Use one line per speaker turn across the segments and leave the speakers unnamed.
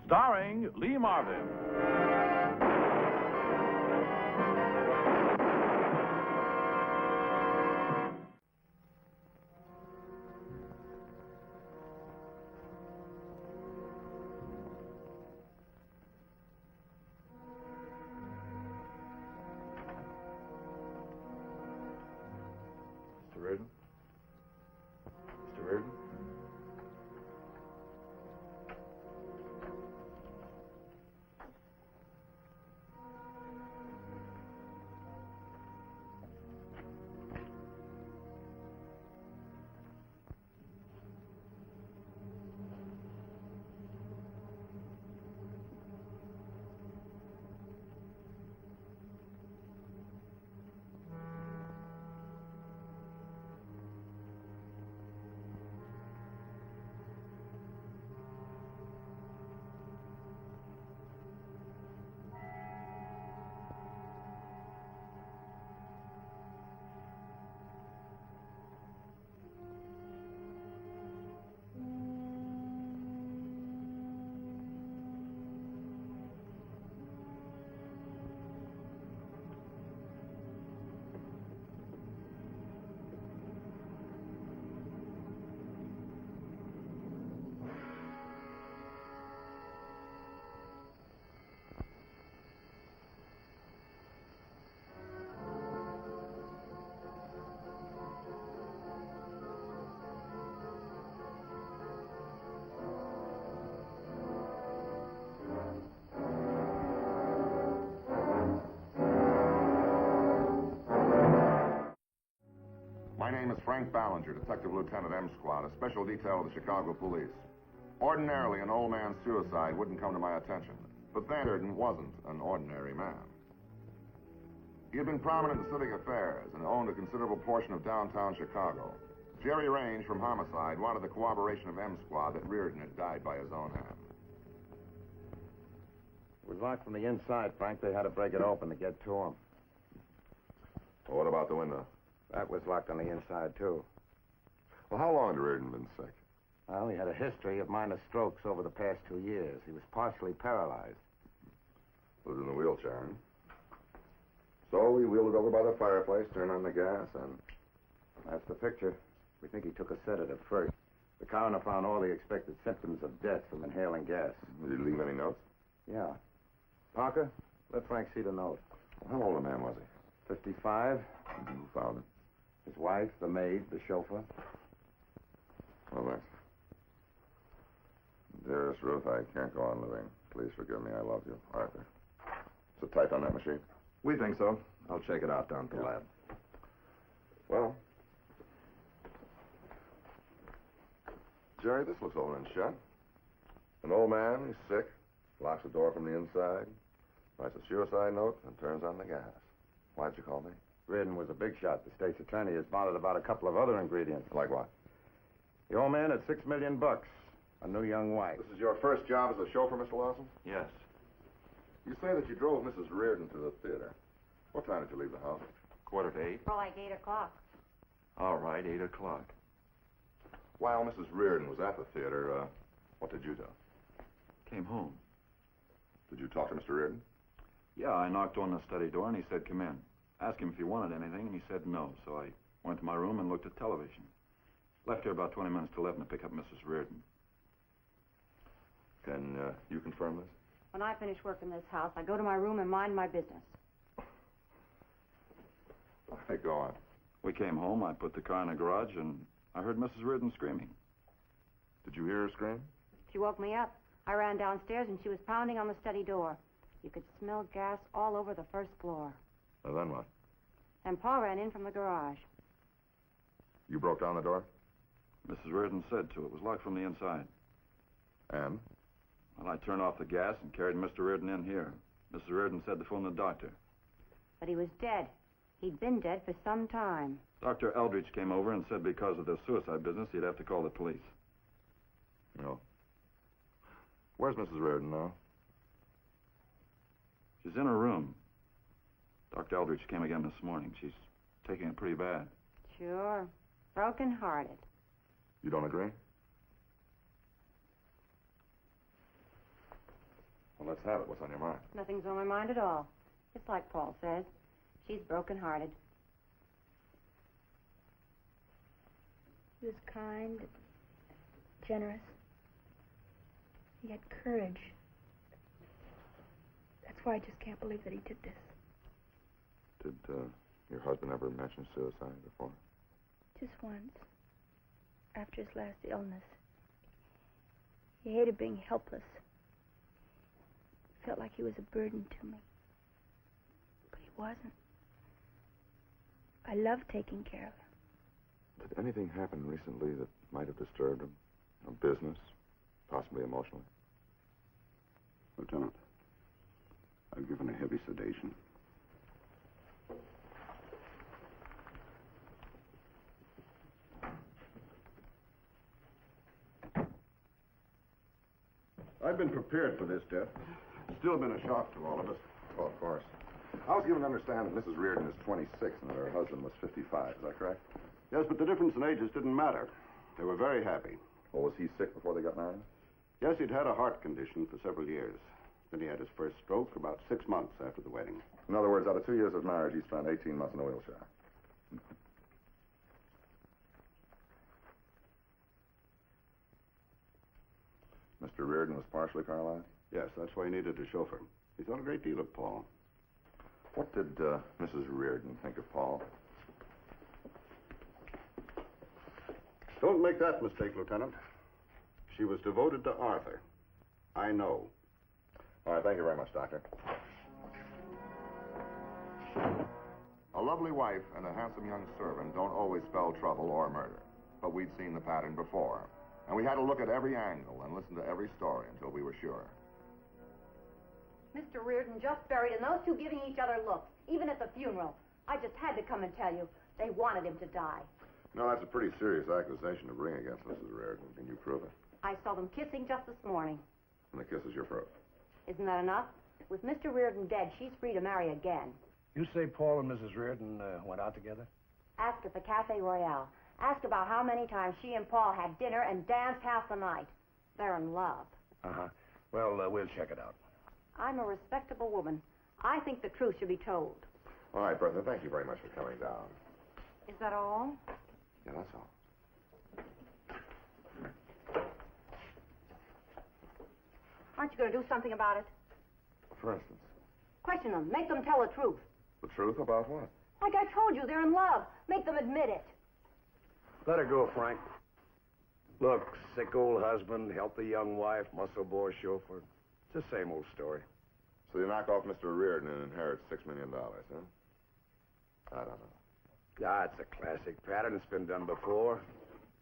starring Lee Marvin.
Mr. Reardon? Mr. Reardon?
My name is Frank Ballinger, Detective Lieutenant M Squad, a special detail of the Chicago police. Ordinarily, an old man's suicide wouldn't come to my attention, but Van Heerden wasn't an ordinary man. He had been prominent in civic affairs and owned a considerable portion of downtown Chicago. Jerry Range from Homicide wanted the cooperation of M Squad that Reardon had died by his own hand.
It was locked from the inside, Frank. They had to break it open to get to him.
Well, what about the window?
That was locked on the inside, too.
Well, how long had Reardon been sick?
Well, he had a history of minor strokes over the past 2 years. He was partially paralyzed.
Was in a wheelchair, huh? So we wheeled it over by the fireplace, turned on the gas, and...
That's the picture. We think he took a sedative first. The coroner found all the expected symptoms of death from inhaling gas.
Did he leave any notes?
Yeah. Parker, let Frank see the note.
Well, how old a man was he?
55.
Who found him?
His wife, the maid, the chauffeur.
Well, thanks. Dearest Ruth, I can't go on living. Please forgive me. I love you. Arthur. Is it tight on that machine?
We think so. I'll check it out down at the lab.
Well, Jerry, this looks over and shut. An old man, he's sick, locks the door from the inside, writes a suicide note, and turns on the gas. Why'd you call me?
Reardon was a big shot. The state's attorney has bonded about a couple of other ingredients.
Like what?
The old man had $6 million. A new young wife.
This is your first job as a chauffeur, Mr. Lawson?
Yes.
You say that you drove Mrs. Reardon to the theater. What time did you leave the house?
7:45.
More like 8 o'clock.
All right, 8 o'clock.
While Mrs. Reardon was at the theater, what did you do?
Came home.
Did you talk to Mr. Reardon?
Yeah, I knocked on the study door, and he said, come in. Asked him if he wanted anything, and he said no. So I went to my room and looked at television. Left here about 20 minutes to 11 to pick up Mrs. Reardon.
Can you confirm this?
When I finish work in this house, I go to my room and mind my business.
Hey, go on.
We came home, I put the car in the garage, and I heard Mrs. Reardon screaming.
Did you hear her scream?
She woke me up. I ran downstairs, and she was pounding on the study door. You could smell gas all over the first floor.
Well, then what?
And Pa ran in from the garage.
You broke down the door?
Mrs. Reardon said to. It was locked from the inside.
And?
Well, I turned off the gas and carried Mr. Reardon in here. Mrs. Reardon said to phone the doctor.
But he was dead. He'd been dead for some time.
Dr. Eldridge came over and said because of the suicide business, he'd have to call the police.
No. Where's Mrs. Reardon now?
She's in her room. Dr. Eldridge came again this morning. She's taking it pretty bad.
Sure. Broken-hearted.
You don't agree? Well, let's have it. What's on your mind?
Nothing's on my mind at all. It's like Paul says. She's broken-hearted.
He was kind, generous. He had courage. That's why I just can't believe that he did this.
Did your husband ever mention suicide before?
Just once. After his last illness. He hated being helpless. Felt like he was a burden to me. But he wasn't. I loved taking care of him.
Did anything happen recently that might have disturbed him? A business? Possibly emotionally?
Lieutenant, I've given a heavy sedation. I've been prepared for this death. Still been a shock to all of us.
Oh, of course. I was given to understand that Mrs. Reardon is 26 and that her husband was 55. Is that correct?
Yes, but the difference in ages didn't matter. They were very happy.
Well, was he sick before they got married?
Yes, he'd had a heart condition for several years. Then he had his first stroke about 6 months after the wedding.
In other words, out of 2 years of marriage, he spent 18 months in a wheelchair. Mr. Reardon was partially paralyzed?
Yes, that's why he needed a chauffeur. He thought a great deal of Paul.
What did Mrs. Reardon think of Paul?
Don't make that mistake, Lieutenant. She was devoted to Arthur. I know.
All right, thank you very much, Doctor. A lovely wife and a handsome young servant don't always spell trouble or murder. But we'd seen the pattern before. And we had to look at every angle and listen to every story until we were sure.
Mr. Reardon just buried, and those two giving each other looks, even at the funeral. I just had to come and tell you. They wanted him to die.
No, that's a pretty serious accusation to bring against Mrs. Reardon. Can you prove it?
I saw them kissing just this morning.
And the kiss is your proof.
Isn't that enough? With Mr. Reardon dead, she's free to marry again.
You say Paul and Mrs. Reardon went out together?
Ask at the Cafe Royale. Ask about how many times she and Paul had dinner and danced half the night. They're in love.
Uh-huh. Well, we'll check it out.
I'm a respectable woman. I think the truth should be told.
All right, Bertha, thank you very much for coming down.
Is that all?
Yeah, that's all.
Aren't you going to do something about it?
For instance?
Question them. Make them tell the truth.
The truth about what?
Like I told you, they're in love. Make them admit it.
Let her go, Frank. Look, sick old husband, healthy young wife, muscle-bore chauffeur. It's the same old story.
So you knock off Mr. Reardon and inherit $6 million, huh? I don't know.
Ah, it's a classic pattern. It's been done before.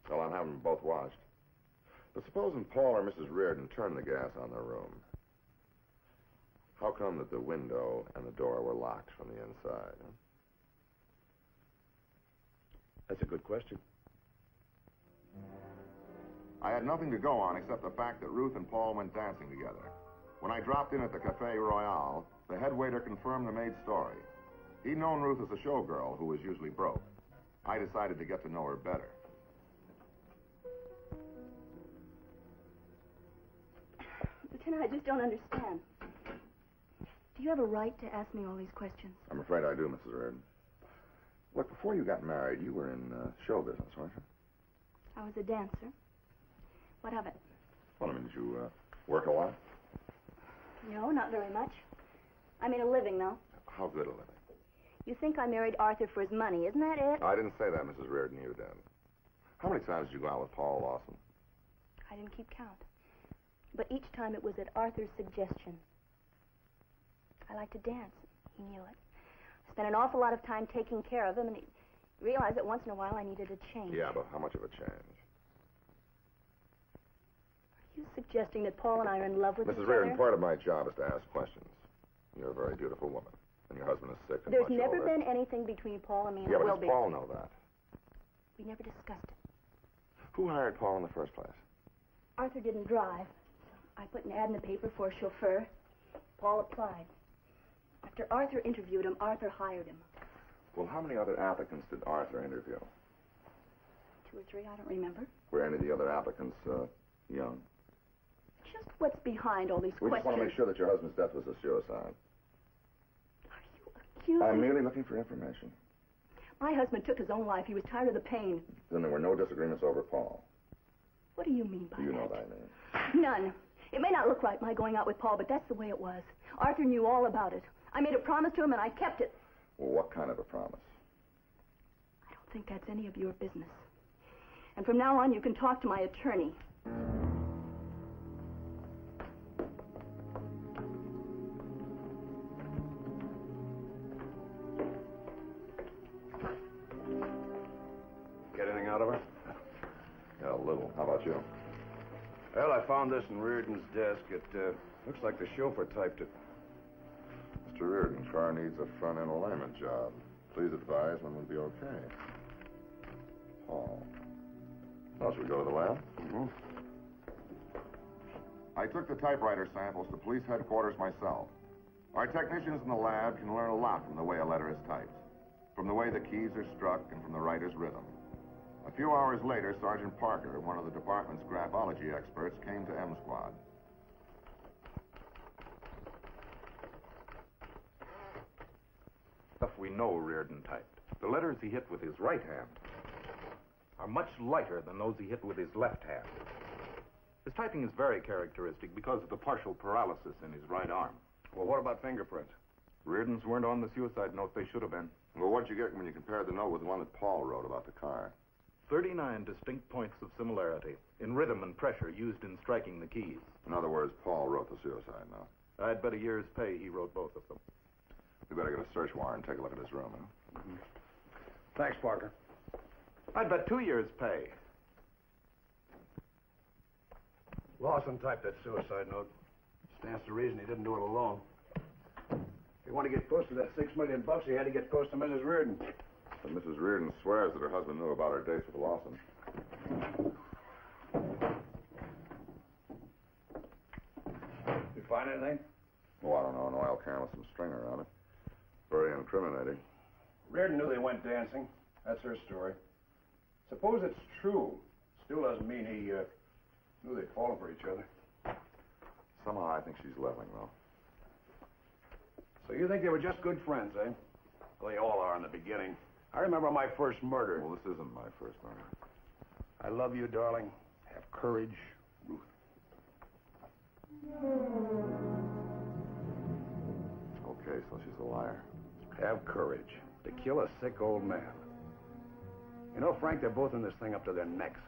Well, I'm having them both watched. But supposing Paul or Mrs. Reardon turned the gas on their room, how come that the window and the door were locked from the inside? Huh?
That's a good question.
I had nothing to go on except the fact that Ruth and Paul went dancing together. When I dropped in at the Cafe Royale, the head waiter confirmed the maid's story. He'd known Ruth as a showgirl who was usually broke. I decided to get to know her better.
Lieutenant, I just don't understand. Do you have a right to ask me all these questions?
I'm afraid I do, Mrs. Reardon. Look, before you got married, you were in show business, weren't you?
I was a dancer. What of it?
Well, I mean, did you work a lot?
No, not very much. I made a living, though.
How good a living?
You think I married Arthur for his money, isn't that it?
I didn't say that, Mrs. Reardon. You did. How many times did you go out with Paul Lawson?
I didn't keep count. But each time it was at Arthur's suggestion. I liked to dance. He knew it. I spent an awful lot of time taking care of him, and he realized that once in a while I needed a change.
Yeah, but how much of a change?
Are you suggesting that Paul and I are in love with each
Mrs.
other?
Reardon, part of my job is to ask questions. You're a very beautiful woman, and your husband is sick and
There's
much
never
older.
been anything between Paul and me, and
Yeah,
there
but
will
does
be.
Paul know that?
We never discussed it.
Who hired Paul in the first place?
Arthur didn't drive. I put an ad in the paper for a chauffeur. Paul applied. After Arthur interviewed him, Arthur hired him.
Well, how many other applicants did Arthur interview?
2 or 3, I don't remember.
Were any of the other applicants young?
Just what's behind all these
We
questions?
just want to make sure that your husband's death was a suicide.
Are you accusing...
I'm merely looking for information.
My husband took his own life. He was tired of the pain.
Then there were no disagreements over Paul.
What do you mean by
You
that?
know what I mean.
None. It may not look right, my going out with Paul, but that's the way it was. Arthur knew all about it. I made a promise to him, and I kept it.
Well, what kind of a promise?
I don't think that's any of your business. And from now on, you can talk to my attorney.
Get anything out of her?
Yeah, a little. How about you?
Well, I found this in Reardon's desk. It looks like the chauffeur typed it.
Mr. Reardon's car needs a front-end alignment job. Please advise when would be okay. Paul. Now, should we go to the lab?
Mm-hmm.
I took the typewriter samples to police headquarters myself. Our technicians in the lab can learn a lot from the way a letter is typed, from the way the keys are struck, and from the writer's rhythm. A few hours later, Sergeant Parker, one of the department's graphology experts, came to M Squad.
Stuff we know Reardon typed. The letters he hit with his right hand are much lighter than those he hit with his left hand. His typing is very characteristic because of the partial paralysis in his right arm.
Well, what about fingerprints?
Reardon's weren't on the suicide note. They should have been.
Well, what'd you get when you compared the note with the one that Paul wrote about the car?
39 distinct points of similarity in rhythm and pressure used in striking the keys.
In other words, Paul wrote the suicide note.
I'd bet a year's pay he wrote both of them.
We better get a search warrant and take a look at his room, huh?
Mm-hmm. Thanks, Parker.
I'd bet 2 years' pay.
Lawson typed that suicide note. Stands to reason he didn't do it alone. If he wanted to get close to that $6 million, he had to get close to Mrs. Reardon.
But Mrs. Reardon swears that her husband knew about her dates with Lawson.
You find anything?
Oh, I don't know. An oil can with some string around it. Very incriminating.
Reardon knew they went dancing. That's her story. Suppose it's true. Still doesn't mean he knew they'd fallen for each other.
Somehow I think she's leveling, though.
So you think they were just good friends, eh? Well, they all are in the beginning. I remember my first murder.
Well, this isn't my first murder.
I love you, darling. Have courage, Ruth.
Okay, so she's a liar.
Have courage to kill a sick old man. You know, Frank, they're both in this thing up to their necks.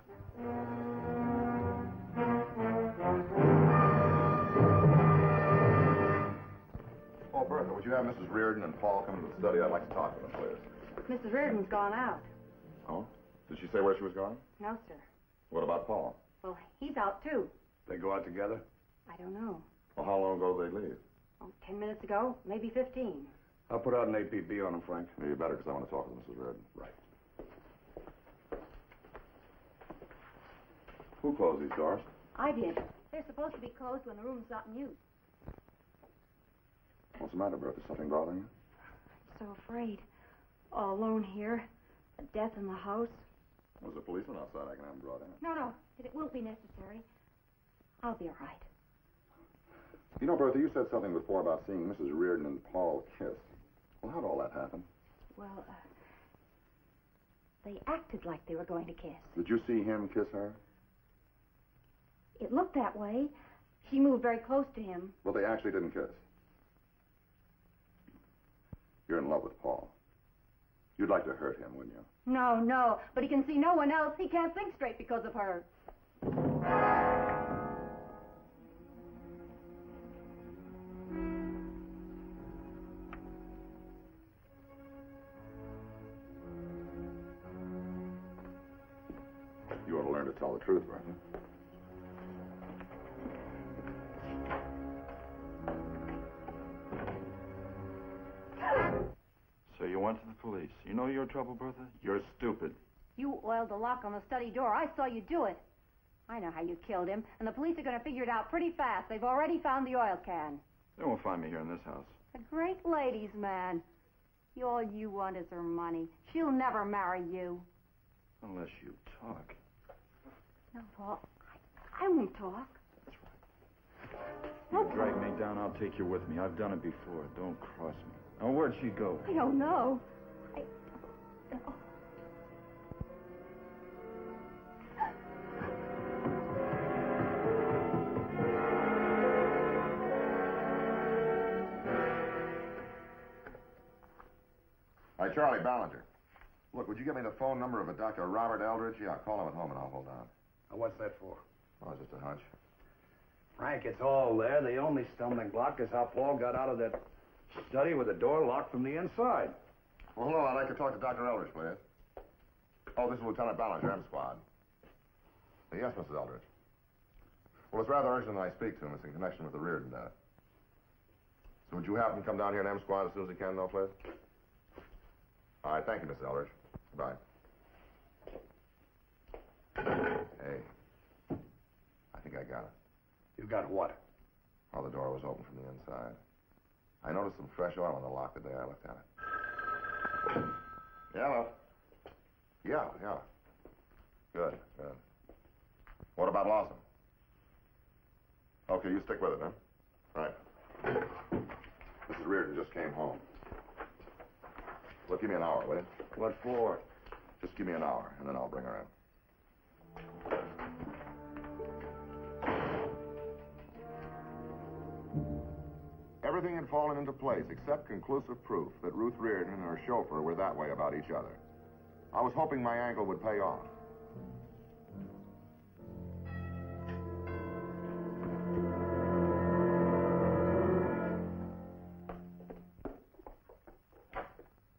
Oh, Bertha, would you have Mrs. Reardon and Paul come to the study? I'd like to talk to them, please.
Mrs. Reardon's gone out.
Oh? Did she say where she was going?
No, sir.
What about Paul?
Well, he's out, too.
They go out together?
I don't know.
Well, how long ago did they leave?
Oh, 10 minutes ago, maybe 15.
I'll put out an APB on him, Frank.
Yeah, you better, because I want to talk to Mrs. Reardon.
Right.
Who closed these doors?
I did. They're supposed to be closed when the room's not in use.
What's the matter, Bertha? Something bothering you?
So afraid. All alone here. A death in the house.
There's a policeman outside. I can have him brought in.
No. It won't be necessary. I'll be all right.
You know, Bertha, you said something before about seeing Mrs. Reardon and Paul kiss. Well, how'd all that happen?
Well, they acted like they were going to kiss.
Did you see him kiss her?
It looked that way. She moved very close to him.
Well, they actually didn't kiss. You're in love with Paul. You'd like to hurt him, wouldn't you?
No. But he can see no one else. He can't think straight because of her.
You ought to learn to tell the truth, Bertha.
So you went to the police. You know your trouble, Bertha? You're stupid.
You oiled the lock on the study door. I saw you do it. I know how you killed him, and the police are going to figure it out pretty fast. They've already found the oil can.
They won't find me here in this house.
A great ladies' man. All you want is her money. She'll never marry you.
Unless you talk.
No, Paul. I won't talk.
That's right. You drag me down, I'll take you with me. I've done it before. Don't cross me. Now, where'd she go?
I don't know. Oh.
Hi, Charlie Ballinger. Look, would you give me the phone number of a Dr. Robert Eldridge? Yeah, call him at home and I'll hold on.
Now, what's that for?
Oh, it's just a hunch.
Frank, it's all there. The only stumbling block is how Paul got out of that study with the door locked from the inside.
Well, hello, I'd like to talk to Dr. Eldridge, please. Oh, this is Lieutenant Ballinger, M Squad. Yes, Mrs. Eldridge. Well, it's rather urgent that I speak to him. It's in connection with the Reardon death. So would you have him come down here in M Squad as soon as he can, though, please? All right, thank you, Mrs. Eldridge. Goodbye. Hey, I think I got it.
You got what?
Oh, the door was open from the inside. I noticed some fresh oil in the lock the day I looked at it. Yeah. Good. What about Lawson? Okay, you stick with it, huh? Right. Mrs. Reardon just came home. Look, give me an hour, will you?
What for?
Just give me an hour, and then I'll bring her in. Everything had fallen into place except conclusive proof that Ruth Reardon and her chauffeur were that way about each other. I was hoping my angle would pay off.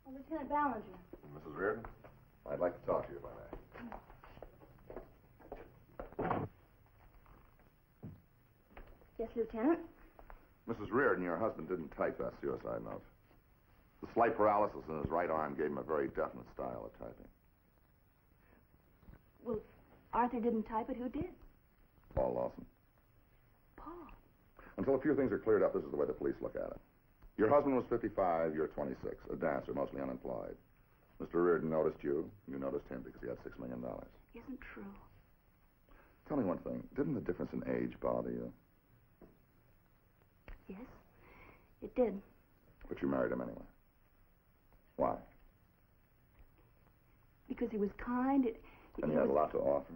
Oh, Lieutenant Ballinger.
Mrs. Reardon, I'd like to talk to you about that.
Yes, Lieutenant.
Mrs. Reardon, your husband didn't type that suicide note. The slight paralysis in his right arm gave him a very definite style of typing.
Well, if Arthur didn't type it, who did?
Paul Lawson.
Paul.
Until a few things are cleared up, this is the way the police look at it. Your husband was 55, you're 26, a dancer, mostly unemployed. Mr. Reardon noticed you. You noticed him because he had $6 million.
Isn't true.
Tell me one thing. Didn't the difference in age bother you?
Yes, it did.
But you married him anyway. Why?
Because he was kind.
And he had a lot to offer.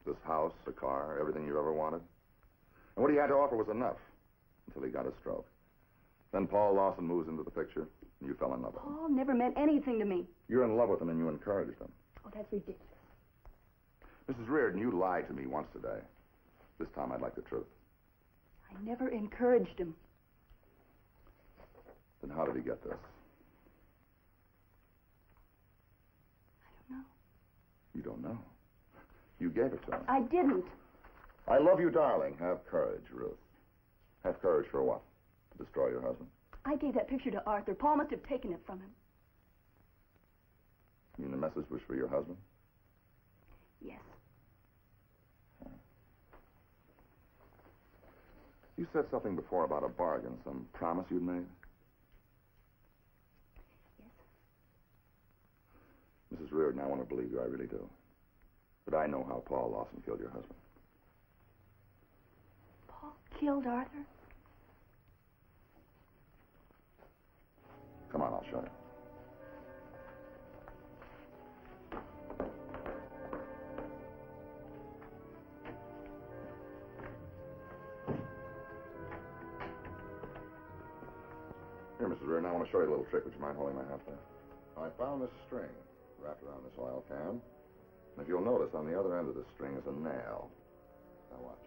This house, a car, everything you ever wanted. And what he had to offer was enough until he got a stroke. Then Paul Lawson moves into the picture, and you fell in love with him.
Paul never meant anything to me.
You're in love with him, and you encouraged him.
Oh, that's ridiculous.
Mrs. Reardon, you lied to me once today. This time I'd like the truth.
I never encouraged him.
Then how did he get this?
I don't know.
You don't know. You gave it to him.
I didn't.
I love you, darling. Have courage, Ruth. Have courage for what? To destroy your husband?
I gave that picture to Arthur. Paul must have taken it from him.
You mean the message was for your husband?
Yes.
You said something before about a bargain, some promise you'd made?
Yes.
Mrs. Reardon, I want to believe you, I really do. But I know how Paul Lawson killed your husband.
Paul killed Arthur?
Come on, I'll show you. Here, Mrs. Reardon, I want to show you a little trick. Would you mind holding my hat there? I found this string wrapped around this oil can. And if you'll notice, on the other end of this string is a nail. Now watch.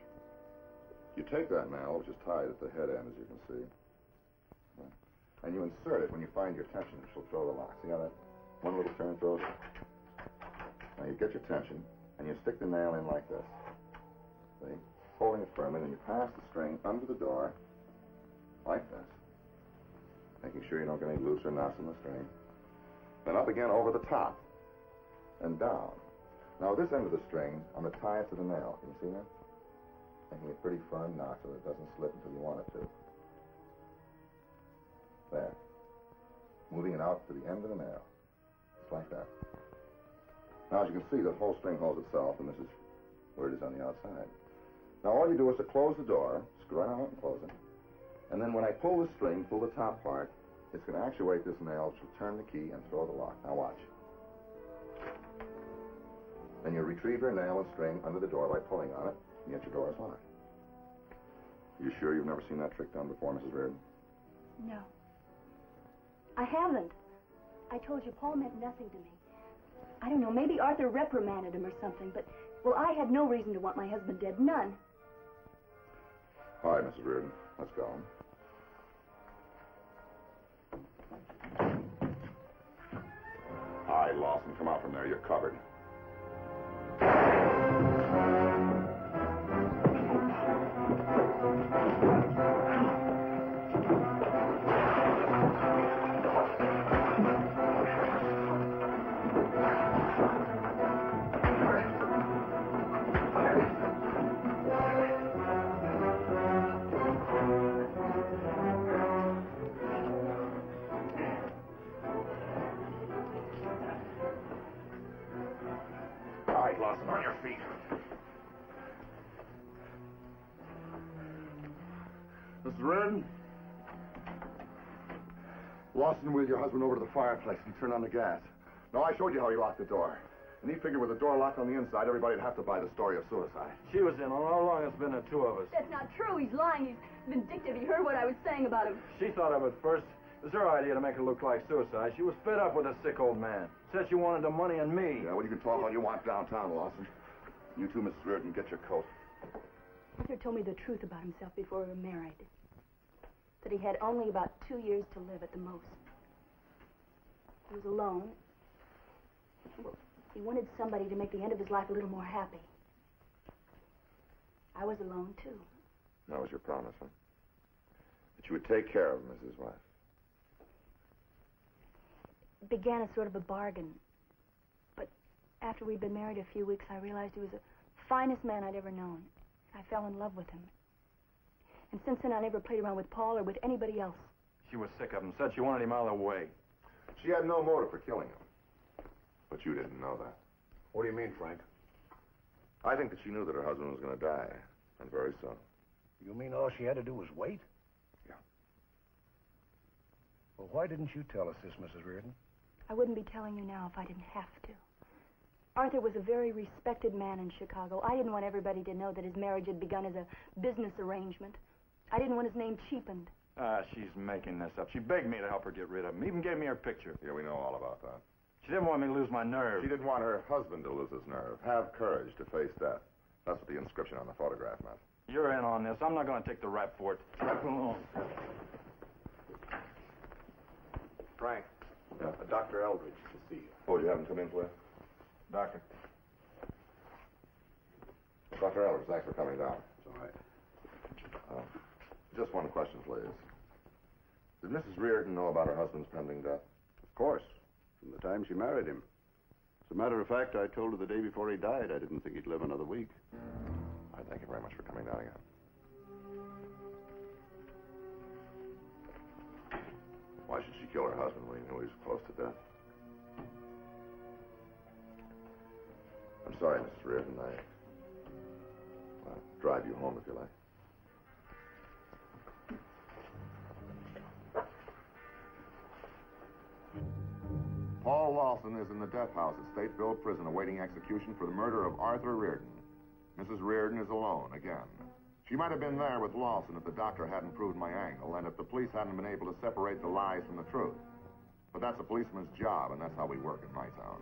You take that nail, which is tied at the head end, as you can see, and you insert it when you find your tension. She'll throw the lock. See how that one little turn throws it? Now you get your tension, and you stick the nail in like this. See? Holding it firmly, and you pass the string under the door, like this. Making sure you don't get any loose or knots in the string. Then up again over the top, and down. Now this end of the string, I'm going to tie it to the nail. Can you see that? Making it pretty firm now so that it doesn't slip until you want it to. There. Moving it out to the end of the nail. Just like that. Now, as you can see, the whole string holds itself, and this is where it is on the outside. Now, all you do is to close the door, screw right on it and close it. And then when I pull the string, pull the top part, it's going to actuate this nail, which will turn the key and throw the lock. Now watch. Then you retrieve your nail and string under the door by pulling on it, and yet your door is locked. You sure you've never seen that trick done before, Mrs. Reardon?
No. I haven't. I told you, Paul meant nothing to me. I don't know, maybe Arthur reprimanded him or something, but, well, I had no reason to want my husband dead. None.
All right, Mrs. Reardon, let's go. All right, Lawson, come out from there. You're covered. Lawson, on your feet. Mrs. Reardon? Lawson wheeled your husband over to the fireplace and turned on the gas. Now, I showed you how he locked the door. And he figured with the door locked on the inside, everybody'd have to buy the story of suicide.
She was in on how long it's been the two of us.
That's not true. He's lying. He's vindictive. He heard what I was saying about him.
She thought of it first. It was her idea to make it look like suicide. She was fed up with a sick old man. Said she wanted the money and me.
Yeah, well, you can talk all you want downtown, Lawson. You too, Mrs. Reardon, get your coat.
Arthur told me the truth about himself before we were married. That he had only about 2 years to live at the most. He was alone. Well, he wanted somebody to make the end of his life a little more happy. I was alone, too.
That was your promise, huh? That you would take care of him as his wife.
It began as sort of a bargain. But after we'd been married a few weeks, I realized he was the finest man I'd ever known. I fell in love with him. And since then, I never played around with Paul or with anybody else.
She was sick of him. Said she wanted him out of the way.
She had no motive for killing him. But you didn't know that.
What do you mean, Frank?
I think that she knew that her husband was going to die, and very soon.
You mean all she had to do was wait?
Yeah.
Well, why didn't you tell us this, Mrs. Reardon?
I wouldn't be telling you now if I didn't have to. Arthur was a very respected man in Chicago. I didn't want everybody to know that his marriage had begun as a business arrangement. I didn't want his name cheapened.
She's making this up. She begged me to help her get rid of him. Even gave me her picture.
Yeah, we know all about that.
She didn't want me to lose my nerve.
She didn't want her husband to lose his nerve. Have courage to face death. That's what the inscription on the photograph meant.
You're in on this. I'm not going to take the rap for it. Right along.
Frank,
Yeah?
Dr. Eldridge to see you.
Oh, you haven't come in for it?
Doctor?
Dr. Eldridge, thanks for coming down.
It's all right.
Just one question, please. Did Mrs. Reardon know about her husband's pending death?
Of course. From the time she married him. As a matter of fact, I told her the day before he died I didn't think he'd live another week.
I thank you very much for coming down again. Why should she kill her husband when he knew he was close to death? I'm sorry, Mrs. Reardon. I'll drive you home if you like. Paul Lawson is in the death house at Stateville Prison awaiting execution for the murder of Arthur Reardon. Mrs. Reardon is alone again. She might have been there with Lawson if the doctor hadn't proved my angle and if the police hadn't been able to separate the lies from the truth. But that's a policeman's job, and that's how we work in my town.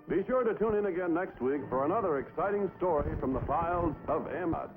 Be sure to tune in again next week for another exciting story from the files of Ahmad.